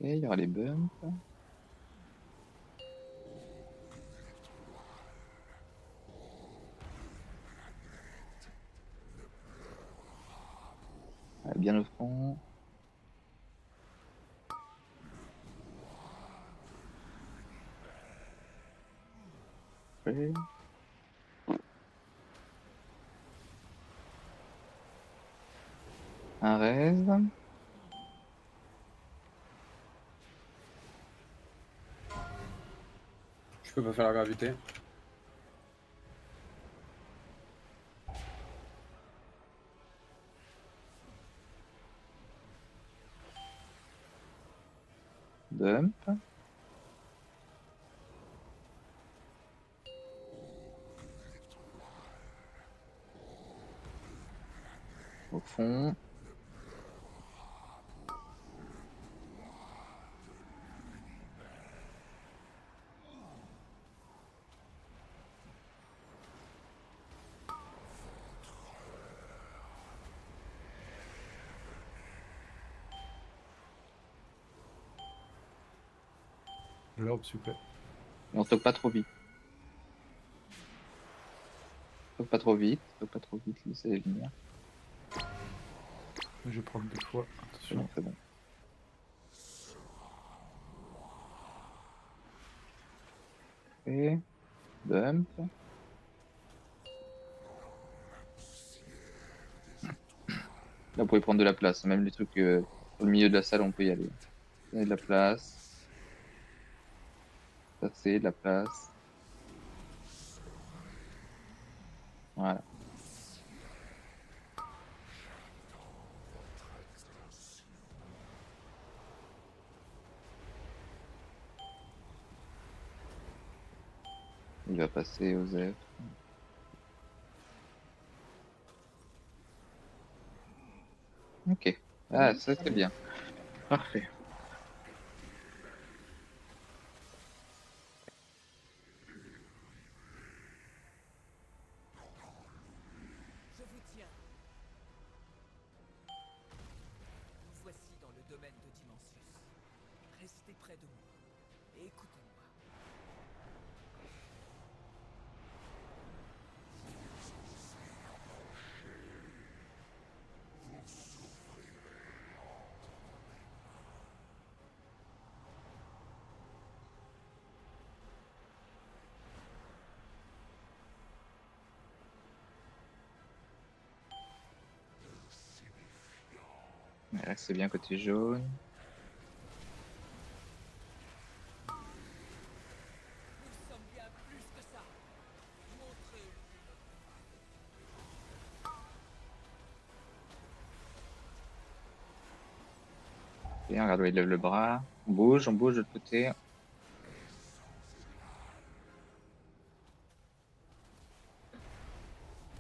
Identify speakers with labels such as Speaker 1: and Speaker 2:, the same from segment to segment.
Speaker 1: Et il y aura les bumps. Bien au fond. Ouais. Un raise.
Speaker 2: Je peux pas faire la gravité.
Speaker 1: Bump. Au fond.
Speaker 2: L'orbe, s'il vous plaît.
Speaker 1: Et on toque pas trop vite. Toque pas trop vite. Toque pas trop vite. Laissez-les venir.
Speaker 2: Je vais prendre deux fois.
Speaker 1: C'est bon,
Speaker 2: Attention.
Speaker 1: c'est bon. Et bump. Là, vous pouvez prendre de la place. Même les trucs sur le milieu de la salle, on peut y aller. Il y a de la place. Ça, c'est de la place. Voilà. Il va passer aux F. Ok. Ah, ça, c'est bien. Parfait.
Speaker 3: Je vous tiens. Nous voici dans le domaine de Dimensius. Restez près de moi et écoutez-moi.
Speaker 1: Là, c'est bien côté jaune.
Speaker 3: Nous sommes bien plus que ça. Montrez-le.
Speaker 1: Et regarde où il lève le bras. On bouge de l'autre côté.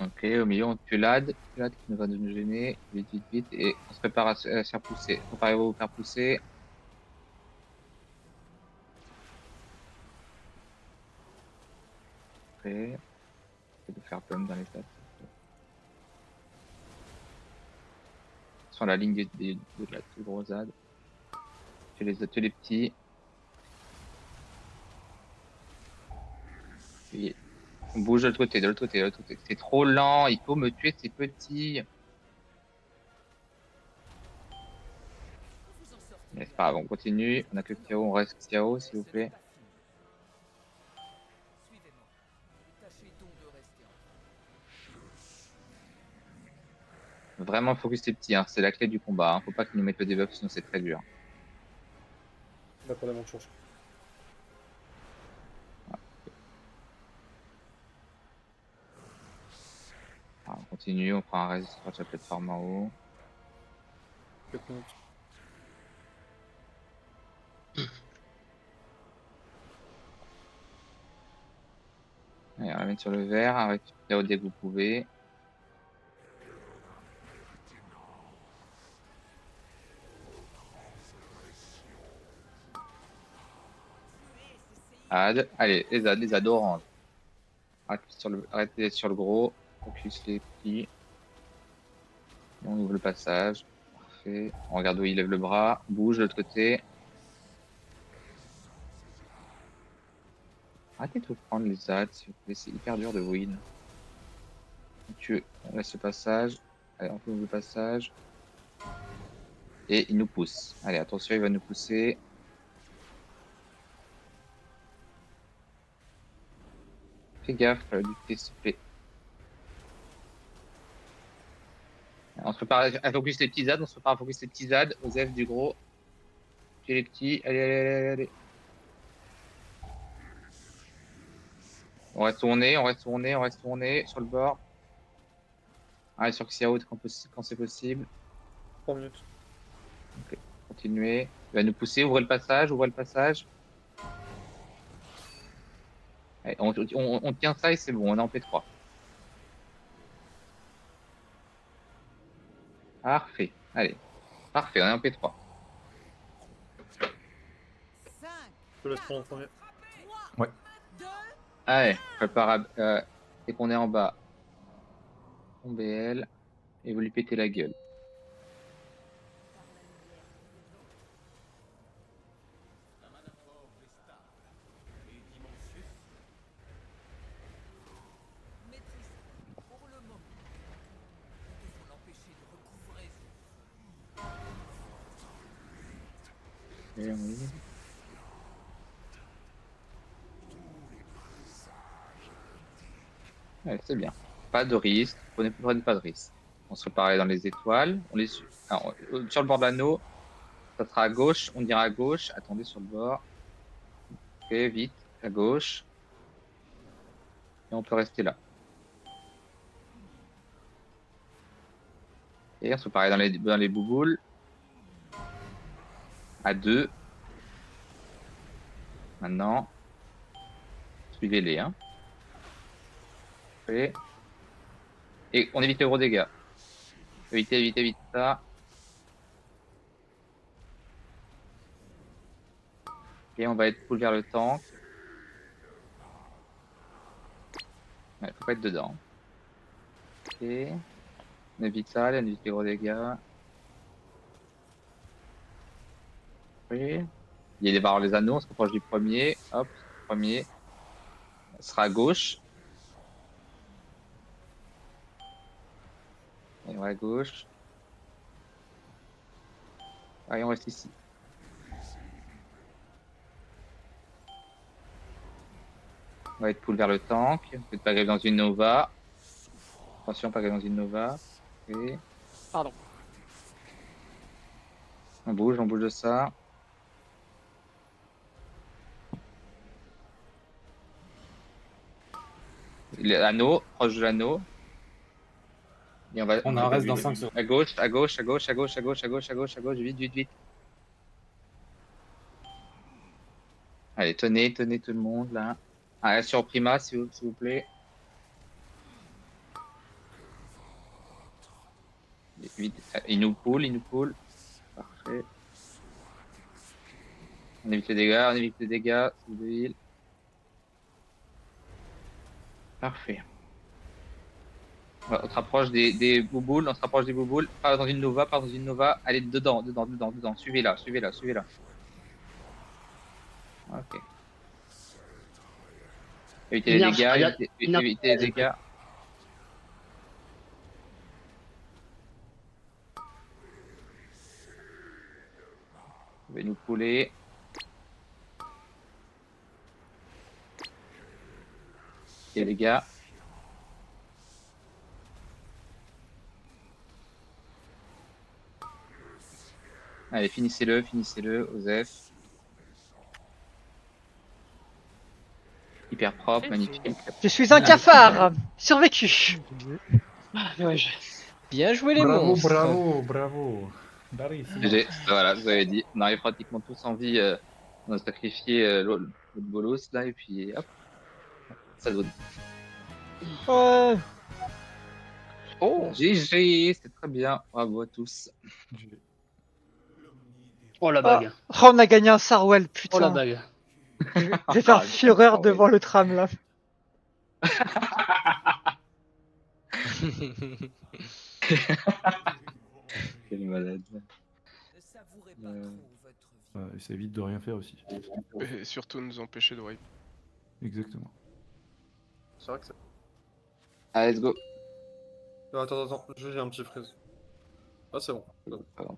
Speaker 1: Ok, au milieu, on tue Lad. Lad qui ne va nous gêner. Vite, vite, vite. Et on se prépare à se faire pousser. Préparez-vous à vous faire pousser. Prêt. Et de faire pump dans les pattes. Sur la ligne de la plus gros Zad. Tu les petits. Et on bouge de l'autre côté, de l'autre côté, de l'autre côté. C'est trop lent. Il faut me tuer ces petits.
Speaker 3: Vous en sortez
Speaker 1: Mais c'est
Speaker 3: bien.
Speaker 1: pas grave, on continue. On a que Xiao. On reste Xiao, s'il vous
Speaker 3: Ce n'est
Speaker 1: plaît.
Speaker 3: pas fini. Suivez-moi. Tâchez donc de rester en
Speaker 1: Vraiment focus les petits, hein. C'est la clé du combat, hein. Faut pas qu'ils nous mettent le debuff, sinon c'est très dur.
Speaker 2: Là, pour la même chose.
Speaker 1: Alors, on continue, on prend un résist sur la plateforme en haut.
Speaker 2: 4 minutes.
Speaker 1: Allez, on ramène sur le vert, un récupérer dès que vous pouvez. Allez, les ads orange. Arrêtez d'être sur le gros. Focus les petits. Et on ouvre le passage. Parfait. On regarde où il lève le bras. On bouge de l'autre côté. Arrêtez de vous prendre les ZAD, s'il vous plaît, c'est hyper dur de win. On laisse le passage. Allez, on ouvre le passage. Et il nous pousse. Allez, attention, il va nous pousser. Fais gaffe, du thé, s'il te plaît. On se prépare à focus les petits ZAD, on se prépare à focus les petits ZAD, Osef du gros. J'ai les petits, allez, allez, allez, allez. On reste tourné, on reste tourné, on reste tourné sur le bord. Allez, sur Xiao quand c'est possible.
Speaker 2: 3 minutes.
Speaker 1: Ok, continuez. Il va nous pousser, ouvrez le passage, ouvrez le passage. Allez, on tient ça et c'est bon, on est en P3. Parfait, allez. Parfait, on est en P3.
Speaker 3: 5,
Speaker 2: Je te laisse prendre en premier.
Speaker 3: 3,
Speaker 2: Ouais.
Speaker 3: 2,
Speaker 1: Allez, prépare dès qu'on est en bas. On BL et vous lui pétez la gueule.
Speaker 3: maîtrise. Pour le moment, nous devons l'empêcher de recouvrer
Speaker 1: Et on y va. Ouais, c'est bien. Pas de risque. Prenez pas de risque. On se prépare dans les étoiles. On les suit. Alors, sur le bord de l'anneau, ça sera à gauche. On ira à gauche. Attendez sur le bord. Ok, vite. À gauche. Et on peut rester là. Et on se prépare dans les bouboules. À deux. Maintenant. Suivez-les, hein. Et on évite les gros dégâts. Évitez ça. Et on va être full vers le tank. Ouais, faut pas être dedans. Ok. On évite ça, on évite les gros dégâts. Oui. Il va y avoir les anneaux, on se rapproche du premier. Hop, premier. On sera à gauche. Et on va à gauche. Allez, on reste ici. On va être full vers le tank. Peut-être pas grave dans une Nova. Attention, pas grave dans une Nova. Ok.
Speaker 4: Pardon.
Speaker 1: On bouge de ça. L'anneau, proche de l'anneau. Et
Speaker 2: On a un reste dans 5 secondes.
Speaker 1: à gauche, à gauche, à gauche, à gauche, à gauche, à gauche, à gauche, à gauche, vite, vite, vite. Allez, tenez tout le monde là. Ah, sur Prima, s'il vous plaît. Vite. Il nous pull. Parfait. On évite les dégâts, c'est de heal. Parfait. On se rapproche des bouboules, Pas dans une Nova, Allez, dedans. Suivez-la. Ok. Évitez les dégâts, évitez les dégâts. Vous vais nous couler. Et les gars. Allez, finissez-le, Osef. Hyper propre, magnifique.
Speaker 4: Je suis un cafard survécu. Bien joué les
Speaker 2: Bravo,
Speaker 4: monstres.
Speaker 2: bravo. Bravissimo.
Speaker 1: Voilà, vous avez dit. On arrive pratiquement tous en vie. On a sacrifié l'autre bolos là, et puis hop. Ça donne.
Speaker 4: Ouais.
Speaker 1: Oh, GG, c'était très bien. Bravo à tous.
Speaker 5: Oh la bague.
Speaker 4: Oh, on a gagné un Sarwell,
Speaker 5: Oh la
Speaker 4: putain.
Speaker 5: bague.
Speaker 4: Je vais faire fureur devant le tram là.
Speaker 1: Quel malade.
Speaker 3: ne savourez pas trop votre vie.
Speaker 2: Ça évite de rien faire aussi.
Speaker 6: Et surtout nous empêcher de wipe.
Speaker 5: Exactement.
Speaker 2: C'est vrai que c'est.
Speaker 1: Allez, let's go.
Speaker 2: Attends, j'ai un petit freeze. Ah, c'est bon.
Speaker 1: Pardon.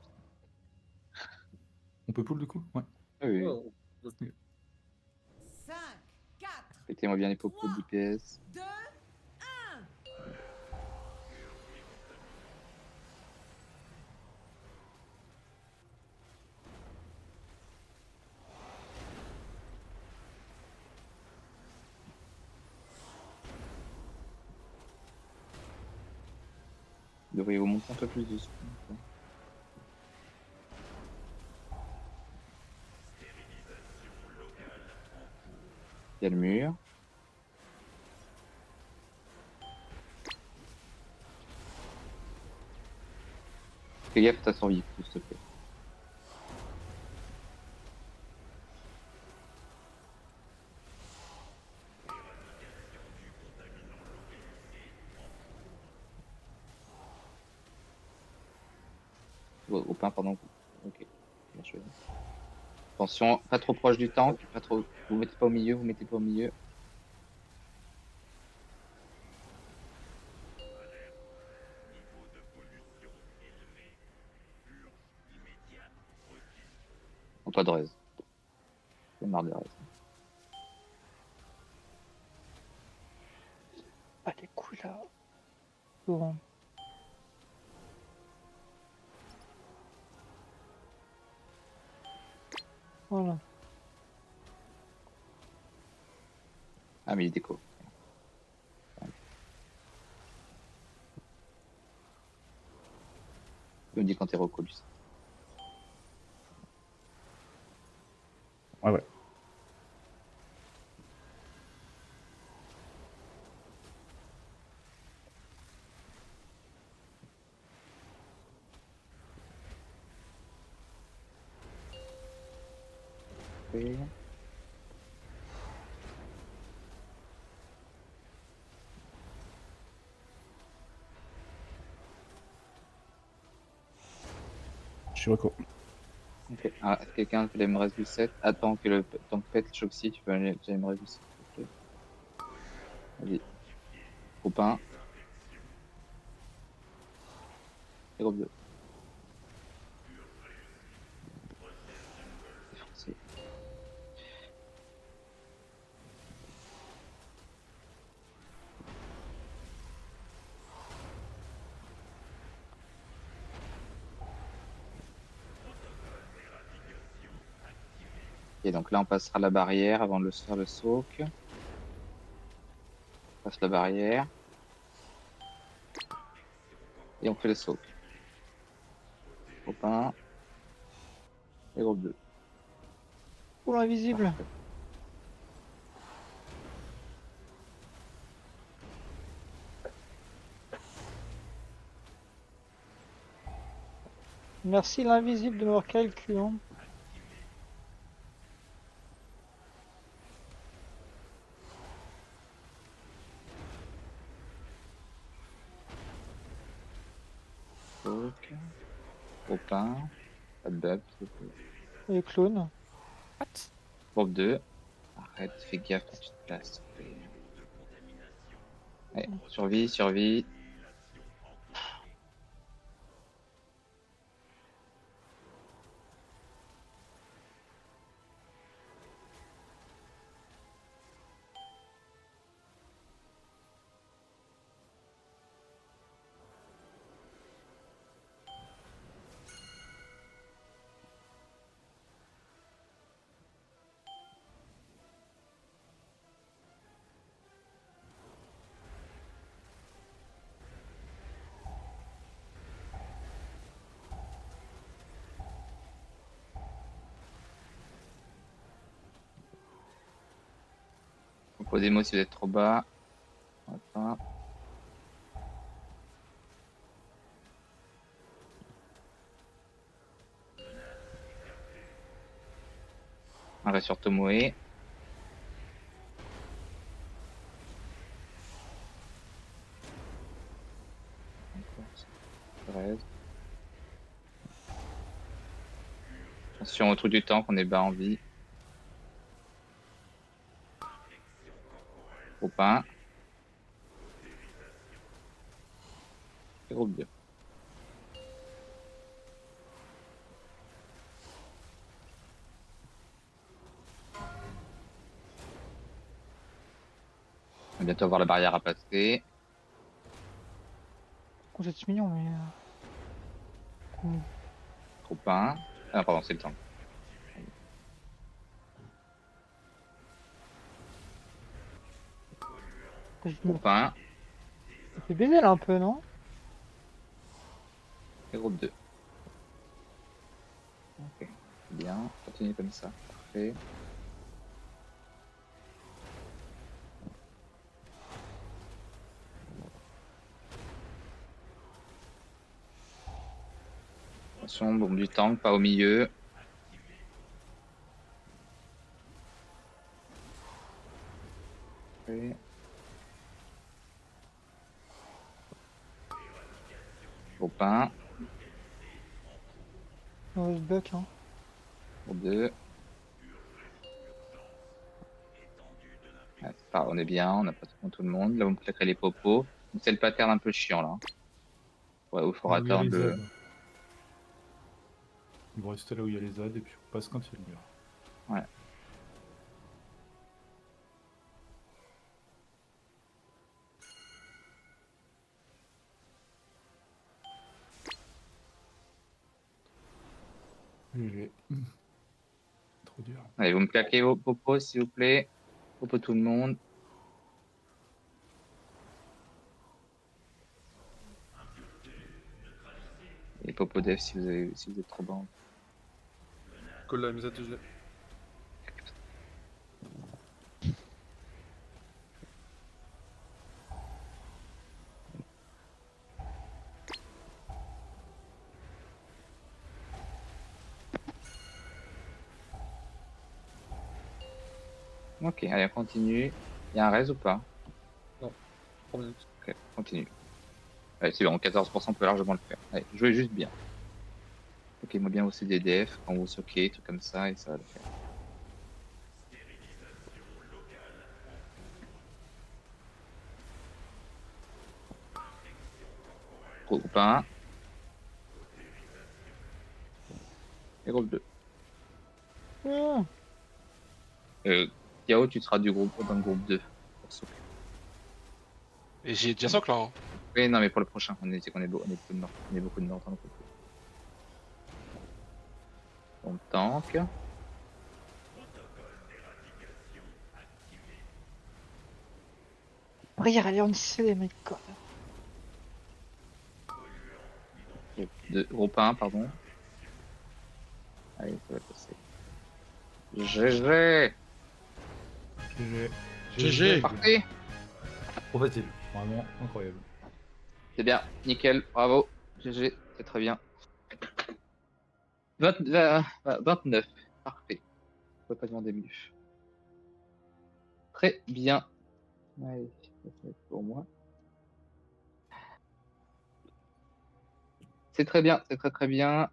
Speaker 5: On peut pull du coup? Ouais.
Speaker 1: Ah oui, oui.
Speaker 2: Oh,
Speaker 3: 5, 4,
Speaker 1: Pétez-moi bien les popos d'IPS.
Speaker 3: 2, 1.
Speaker 1: Vous devriez vous monter un peu plus dessus. Il y a le mur. Fais gaffe, t'as survécu, s'il te plaît. Au pain, pardon. Ok. Bien choisi. Attention, pas trop proche du tank, pas trop. Vous mettez pas au milieu, vous mettez pas au milieu. Oh, pas de raise. C'est marre de raise.
Speaker 4: Ah, les couilles là. Bon. Voilà.
Speaker 1: Ah, mais il déco. Il me dit quand t'es reco, lui.
Speaker 5: Ouais, ouais.
Speaker 1: Oui.
Speaker 5: Je suis reco.
Speaker 1: Ok. Ah, quelqu'un fait l'MRS du 7. Attends que le tank pète, Choxy, tu peux aller l'MRS du 7. Ok. Allez. Au pain. Et groupe 2. Défoncé. Et donc là, on passera la barrière avant de faire le soak. On passe la barrière. Et on fait le soak. Au pain. Et groupe 2.
Speaker 4: Pour l'invisible. Merci l'invisible de m'avoir calé le cul, hein.
Speaker 1: Soak. Au pain. Pas de bug.
Speaker 4: Et clone.
Speaker 1: Groupe 2. Arrête, fais gaffe quand tu te places, s'il te plaît. Ouais, survie, survie. Posez-moi si vous êtes trop bas. Enfin. On reste sur Tomoe. Attention au truc du temps qu'on est bas en vie. Groupe 1. Et groupe 2. On va bientôt avoir la barrière à passer.
Speaker 4: Vous êtes mignon, mais.
Speaker 1: Groupe 1. Ah, pardon, c'est le temps. Groupe 1.
Speaker 4: Ça fait baiser là un peu, non?
Speaker 1: Et groupe 2. Ok. Bien. Continue comme ça. Parfait. Attention, bombe du tank, pas au milieu. Parfait. Groupe 1.
Speaker 4: Mauvaise buck, hein.
Speaker 1: Groupe 2. Ah, c'est pas, on est bien, on a pas tout le monde. Là, vous me claquerez les popos. Donc, c'est le pattern un peu chiant là. Ouais, il faut
Speaker 5: Là où il y a
Speaker 1: attendre
Speaker 5: les
Speaker 1: le.
Speaker 5: ZAD. Ils vont rester là où il y a les ZAD et puis on passe quand il y a le mur.
Speaker 1: Ouais.
Speaker 5: GG. Trop dur.
Speaker 1: Allez, vous me claquez vos popos s'il vous plaît. Popo tout le monde. Et popo def si vous êtes trop bas.
Speaker 2: Colle la MZG.
Speaker 1: Ok, allez, on continue. Il y a un raise ou pas?
Speaker 2: 3 minutes.
Speaker 1: Ok, continue. Allez, c'est bon, 14% on peut largement le faire. Allez, jouez juste bien. Ok, moi bien aussi DDF, quand vous ok, tout comme ça, et ça va le faire. Groupe 1. Et groupe 2. Yao, tu seras dans le groupe 2.
Speaker 6: Et j'ai déjà socle là. Hein.
Speaker 1: Oui, non, mais pour le prochain, on est beaucoup de nord. On est beaucoup de nord dans le groupe 2. On tank.
Speaker 4: Regarde, allez, on sait les mecs, quoi.
Speaker 1: Groupe 1, pardon. Allez, ça va passer. GG.
Speaker 5: GG.
Speaker 6: GG.
Speaker 1: Parfait.
Speaker 5: Trop facile. Vraiment incroyable.
Speaker 1: C'est bien, nickel, bravo. GG, c'est très bien. 29, parfait. On peut pas demander mieux. Très bien. Allez, ça va être pour moi. C'est très bien, c'est très très bien.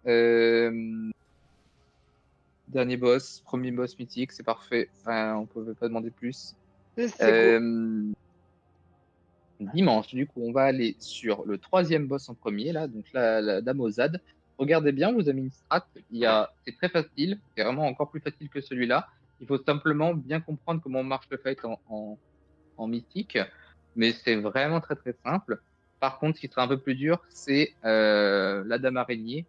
Speaker 1: Dernier boss, premier boss mythique, c'est parfait. Enfin, on pouvait pas demander plus.
Speaker 4: C'est cool.
Speaker 1: Dimanche, du coup, on va aller sur le troisième boss en premier, là, donc la Dame aux ZAD. Regardez bien, vous avez une strat, c'est très facile, c'est vraiment encore plus facile que celui-là. Il faut simplement bien comprendre comment marche le fight en mythique, mais c'est vraiment très très simple. Par contre, ce qui sera un peu plus dur, c'est la Dame Araignée.